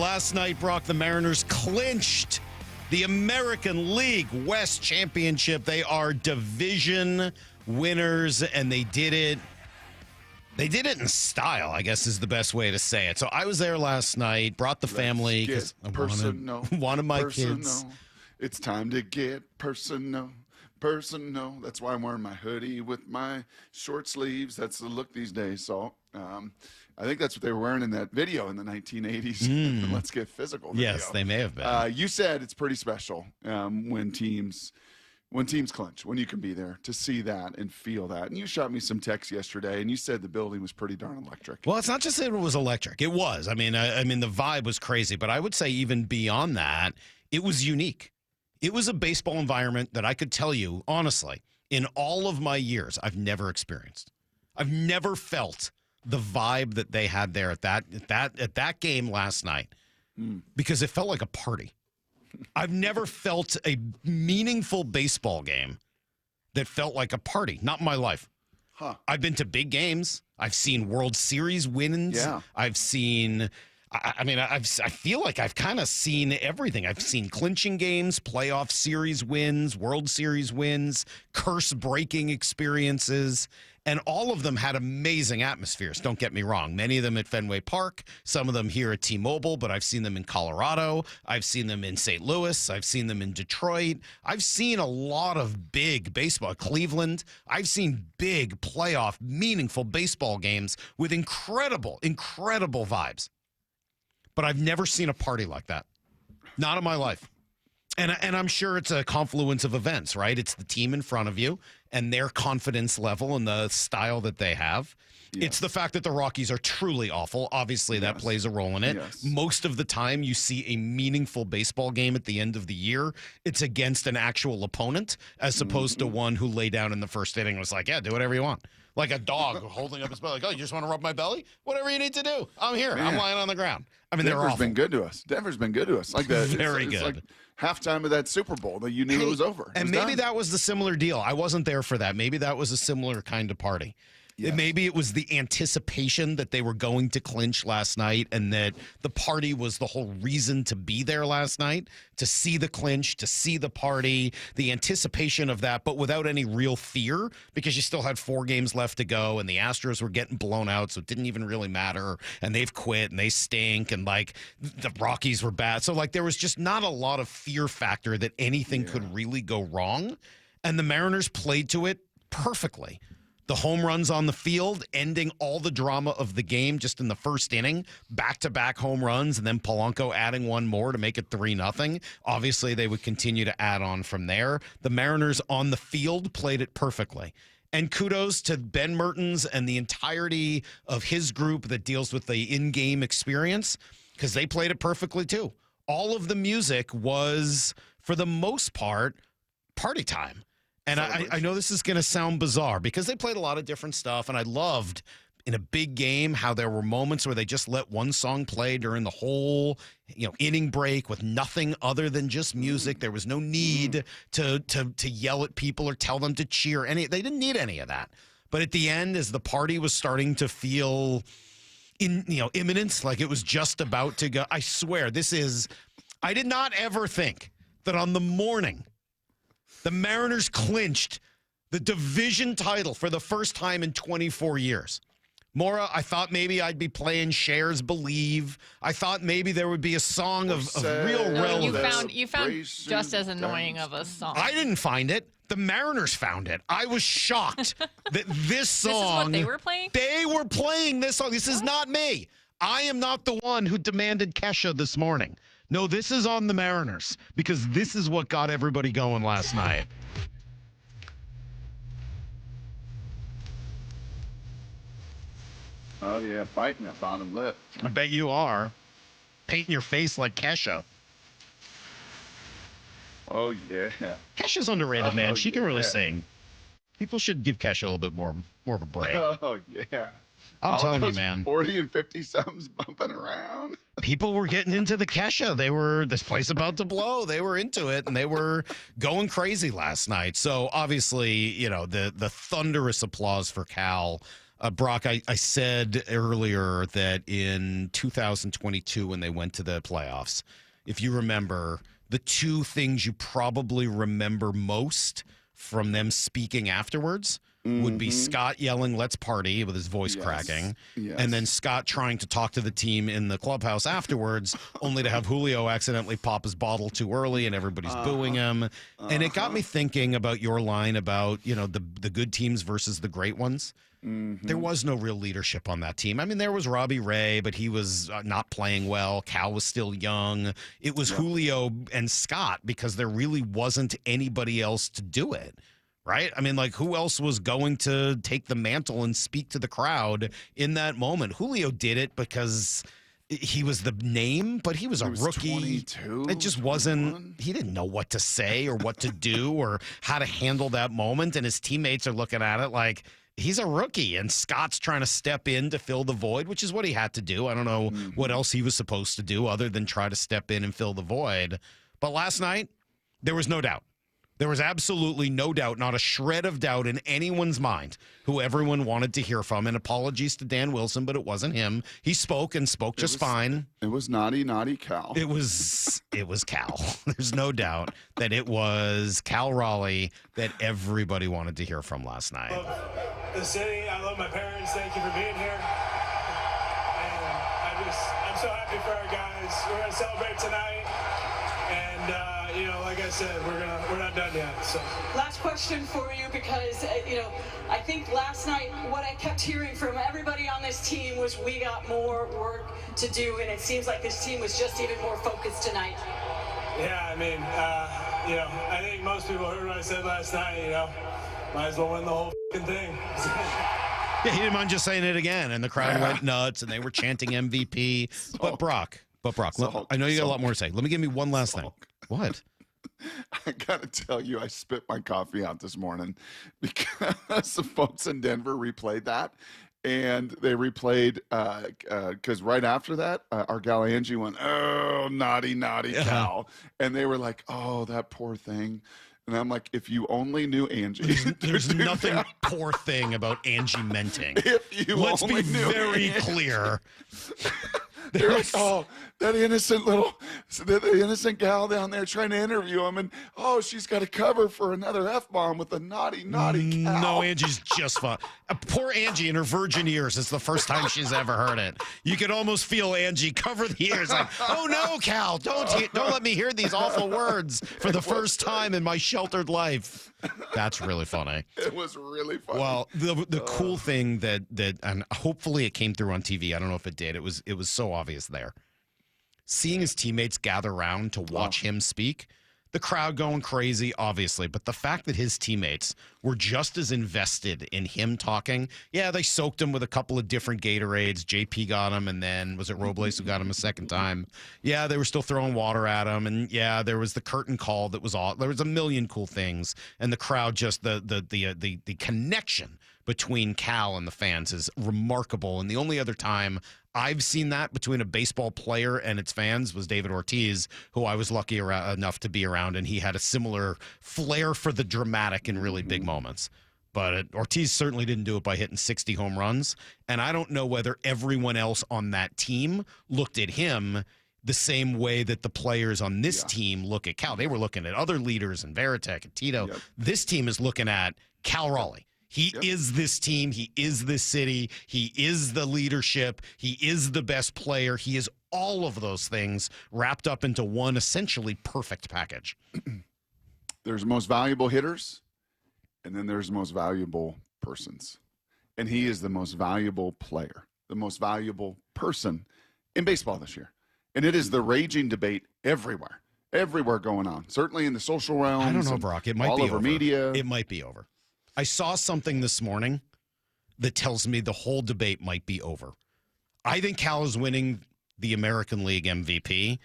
Last night, Brock, the Mariners clinched the American League West Championship. They are division winners, and they did it. They did it in style, I guess is the best way to say it. So I was there last night, brought the family. Get personal. Wanted my kids. It's time to get personal. Personal. That's why I'm wearing my hoodie with my short sleeves. That's the look these days. So I think that's what they were wearing in that video in the 1980s. Let's get physical. Video. Yes, they may have been. You said it's pretty special when teams clinch, when you can be there to see that and feel that. And you shot me some texts yesterday, and you said the building was pretty darn electric. Well, it's not just that it was electric. It was. I mean, the vibe was crazy. But I would say even beyond that, it was unique. It was a baseball environment that I could tell you, honestly, in all of my years, I've never experienced. I've never felt the vibe that they had there at that game last night because it felt like a party. I've never felt a meaningful baseball game that felt like a party. Not in my life. Huh. I've been to big games. I've seen World Series wins. Yeah. I've seen... I feel like I've kind of seen everything. I've seen clinching games, playoff series wins, World Series wins, curse-breaking experiences, and all of them had amazing atmospheres. Don't get me wrong. Many of them at Fenway Park, some of them here at T-Mobile, but I've seen them in Colorado. I've seen them in St. Louis. I've seen them in Detroit. I've seen a lot of big baseball. Cleveland. I've seen big playoff, meaningful baseball games with incredible, incredible vibes. But I've never seen a party like that. Not in my life. And I'm sure it's a confluence of events, right? It's the team in front of you and their confidence level and the style that they have. Yes. It's the fact that the Rockies are truly awful. Obviously, that plays a role in it. Yes. Most of the time, you see a meaningful baseball game at the end of the year. It's against an actual opponent as opposed to one who lay down in the first inning and was like, yeah, do whatever you want. Like a dog holding up his belly. Like, oh, you just want to rub my belly? Whatever you need to do. I'm here. Man. I'm lying on the ground. I mean, Denver's been good to us. Denver's been good to us. Like that. Very good. It's like halftime of that Super Bowl that you knew it was over. And maybe that was the similar deal. I wasn't there for that. Maybe that was a similar kind of party. Yes. Maybe it was the anticipation that they were going to clinch last night and that the party was the whole reason to be there last night, to see the clinch, to see the party, the anticipation of that, but without any real fear because you still had 4 games left to go and the Astros were getting blown out, so it didn't even really matter. And they've quit and they stink and like the Rockies were bad. So like there was just not a lot of fear factor that anything could really go wrong. And the Mariners played to it perfectly. The home runs on the field, ending all the drama of the game just in the first inning, back-to-back home runs, and then Polanco adding one more to make it 3-0. Obviously, they would continue to add on from there. The Mariners on the field played it perfectly. And kudos to Ben Mertens and the entirety of his group that deals with the in-game experience, because they played it perfectly too. All of the music was, for the most part, party time. And I know this is going to sound bizarre because they played a lot of different stuff, and I loved in a big game how there were moments where they just let one song play during the whole inning break with nothing other than just music. There was no need to yell at people or tell them to cheer. They didn't need any of that. But at the end, as the party was starting to feel imminent, like it was just about to go, I swear, I did not ever think that on the morning the Mariners clinched the division title for the first time in 24 years. Maura, I thought maybe I'd be playing Cher's Believe. I thought maybe there would be a song of real relevance. You found just as annoying of a song. I didn't find it. The Mariners found it. I was shocked that this song. This is what they were playing? They were playing this song. This is not me. I am not the one who demanded Kesha this morning. No, this is on the Mariners because this is what got everybody going last night. Oh, yeah, biting that bottom lip. I bet you are. Painting your face like Kesha. Oh, yeah. Kesha's underrated, man. She can really sing. People should give Kesha a little bit more of a break. Oh, yeah. I'm telling you, man. 40 and 50 somethings bumping around. People were getting into the Kesha. They were, this place about to blow. They were into it, and they were going crazy last night. So, obviously, the thunderous applause for Cal Brock, I said earlier that in 2022 when they went to the playoffs, if you remember, the two things you probably remember most from them speaking afterwards would be Scott yelling, "Let's party," with his voice cracking, and then Scott trying to talk to the team in the clubhouse afterwards, only to have Julio accidentally pop his bottle too early and everybody's booing him. And it got me thinking about your line about, the good teams versus the great ones. There was no real leadership on that team. I mean, there was Robbie Ray, but he was not playing well. Cal was still young. It was Julio and Scott because there really wasn't anybody else to do it. Right? I mean, like, who else was going to take the mantle and speak to the crowd in that moment? Julio did it because he was the name, but he was a rookie. 22, it just wasn't, he didn't know what to say or what to do or how to handle that moment. And his teammates are looking at it like, he's a rookie, and Scott's trying to step in to fill the void, which is what he had to do. I don't know what else he was supposed to do other than try to step in and fill the void. But last night, there was no doubt. There was absolutely no doubt, not a shred of doubt in anyone's mind who everyone wanted to hear from. And apologies to Dan Wilson, but it wasn't him. He spoke and spoke just fine. It was naughty Cal. It was Cal. There's no doubt that it was Cal Raleigh that everybody wanted to hear from last night. I love the city. I love my parents. Thank you for being here. And I'm so happy for our guys. We're going to celebrate tonight. And, like I said, we're not done yet. So. Last question for you, because, I think last night what I kept hearing from everybody on this team was we got more work to do, and it seems like this team was just even more focused tonight. Yeah, I mean, I think most people heard what I said last night, might as well win the whole thing. Yeah, he didn't mind just saying it again, and the crowd went nuts, and they were chanting MVP. But Brock, I know you got a lot more to say. Let me give me one last thing. What? I gotta tell you, I spit my coffee out this morning because the folks in Denver replayed that, and they replayed because right after that, our gal Angie went, "Oh, naughty Cal," and they were like, "Oh, that poor thing." And I'm like, if you only knew Angie. There's nothing poor thing about Angie Menting. Let's be very clear. They're like, oh, that the innocent gal down there trying to interview him, and she's got a cover for another F-bomb with a naughty Cal. No, Angie's just fun. Poor Angie in her virgin ears. It's the first time she's ever heard it. You could almost feel Angie cover the ears like, oh no, Cal, don't let me hear these awful words for the first time in my sheltered life. That's really funny. It was really funny. Well, the cool thing that and hopefully it came through on TV. I don't know if it did. It was so obvious there. Seeing his teammates gather around to watch him speak, the crowd going crazy, obviously, but the fact that his teammates were just as invested in him talking. Yeah, they soaked him with a couple of different Gatorades. JP got him, and then was it Robles who got him a second time? Yeah, they were still throwing water at him, and yeah, there was the curtain call that was all. There was a million cool things, and the crowd just the connection between Cal and the fans is remarkable. And the only other time I've seen that between a baseball player and its fans was David Ortiz, who I was lucky enough to be around, and he had a similar flair for the dramatic in really big moments. But Ortiz certainly didn't do it by hitting 60 home runs, and I don't know whether everyone else on that team looked at him the same way that the players on this team look at Cal. They were looking at other leaders and Veritek and Tito. This team is looking at Cal Raleigh. He is this team. He is this city. He is the leadership. He is the best player. He is all of those things wrapped up into one essentially perfect package. There's most valuable hitters, and then there's most valuable persons. And he is the most valuable player, the most valuable person in baseball this year. And it is the raging debate everywhere going on. Certainly in the social realm. I don't know, Brock. It might all be over over. media. It might be over. I saw something this morning that tells me the whole debate might be over. I think Cal is winning the American League MVP,